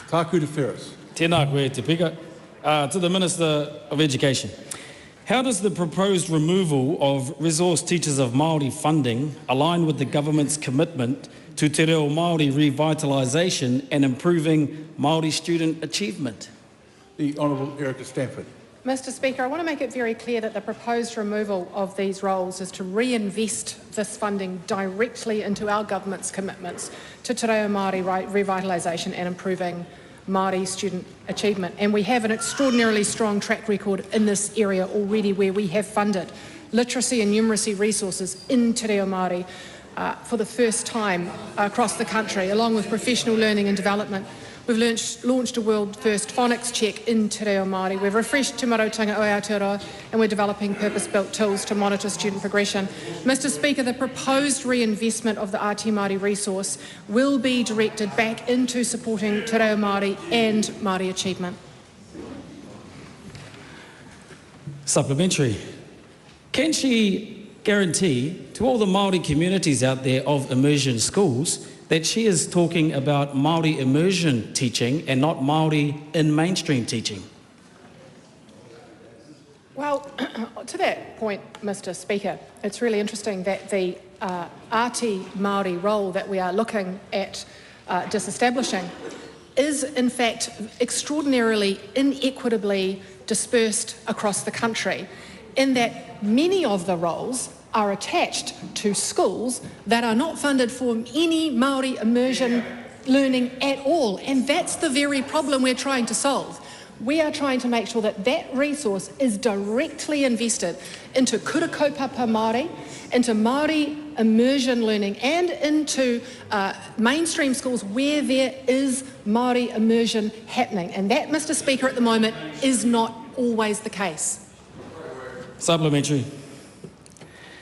Tākuta Ferris. Tēnā koe te pika. To the Minister of Education. How does the proposed removal of Resource Teachers of Māori funding align with the government's commitment to Te Reo Māori revitalisation and improving Māori student achievement? The Honourable Erica Stanford. Mr Speaker, I want to make it very clear that the proposed removal of these roles is to reinvest this funding directly into our government's commitments to Te Reo Māori revitalisation and improving Māori student achievement. And we have an extraordinarily strong track record in this area already, where we have funded literacy and numeracy resources in Te Reo Māori for the first time across the country, along with professional learning and development. We've launched a world-first phonics check in Te Reo Māori. We've refreshed Te Marutanga o Aotearoa, and we're developing purpose-built tools to monitor student progression. Mr Speaker, the proposed reinvestment of the Āti Māori resource will be directed back into supporting Te Reo Māori and Māori achievement. Supplementary. Can she guarantee to all the Māori communities out there of immersion schools that she is talking about Māori immersion teaching and not Māori in mainstream teaching? Well, to that point, Mr Speaker, it's really interesting that the Āti Māori role that we are looking at disestablishing is in fact extraordinarily inequitably dispersed across the country, in that many of the roles are attached to schools that are not funded for any Māori immersion learning at all. And that's the very problem we're trying to solve. We are trying to make sure that that resource is directly invested into kura kaupapa Māori, into Māori immersion learning, and into mainstream schools where there is Māori immersion happening. And that, Mr Speaker, at the moment is not always the case. Supplementary.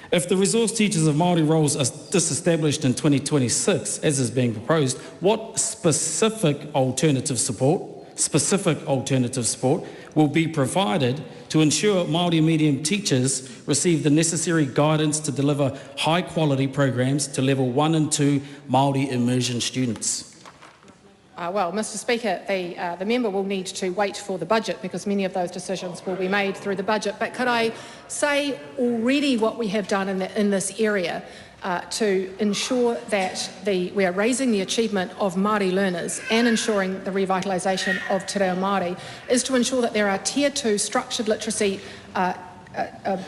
If the Resource Teachers of Māori roles are disestablished in 2026, as is being proposed, what specific alternative support will be provided to ensure Māori medium teachers receive the necessary guidance to deliver high-quality programs to level 1 and 2 Māori immersion students? Well, Mr Speaker, the member will need to wait for the budget, because many of those decisions will be made through the budget. But could I say already what we have done in this area to ensure that we are raising the achievement of Māori learners and ensuring the revitalisation of Te Reo Māori is to ensure that there are Tier 2 structured literacy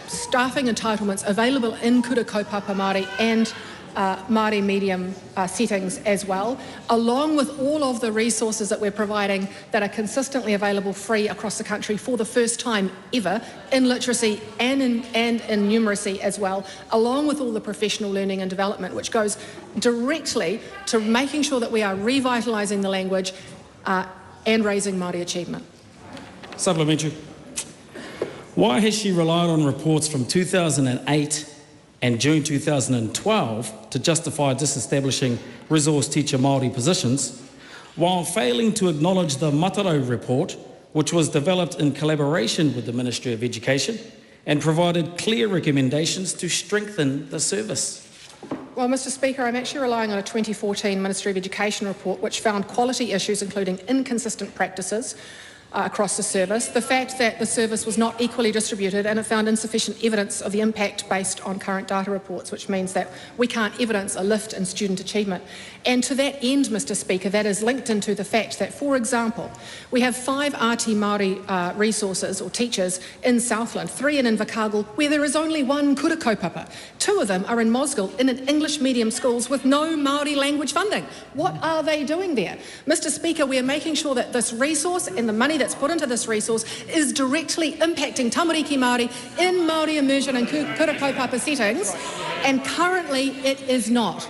staffing entitlements available in kura kaupapa Māori and Māori medium settings as well, along with all of the resources that we're providing that are consistently available free across the country for the first time ever in literacy and in numeracy as well, along with all the professional learning and development, which goes directly to making sure that we are revitalising the language and raising Māori achievement. Supplementary. Why has she relied on reports from 2008 and June 2012 to justify disestablishing resource teacher Māori positions, while failing to acknowledge the Matarau report, which was developed in collaboration with the Ministry of Education and provided clear recommendations to strengthen the service? Well, Mr Speaker, I'm actually relying on a 2014 Ministry of Education report which found quality issues, including inconsistent practices across the service, the fact that the service was not equally distributed, and it found insufficient evidence of the impact based on current data reports, which means that we can't evidence a lift in student achievement. And to that end, Mr Speaker, that is linked into the fact that, for example, we have 5 Āti Māori resources or teachers in Southland, 3 in Invercargill, where there is only 1 kura kaupapa. 2 of them are in Mosgiel in an English medium schools with no Māori language funding. What are they doing there? Mr Speaker, we are making sure that this resource and the money that's put into this resource is directly impacting tamariki Māori in Māori immersion and kura kaupapa settings, and currently it is not.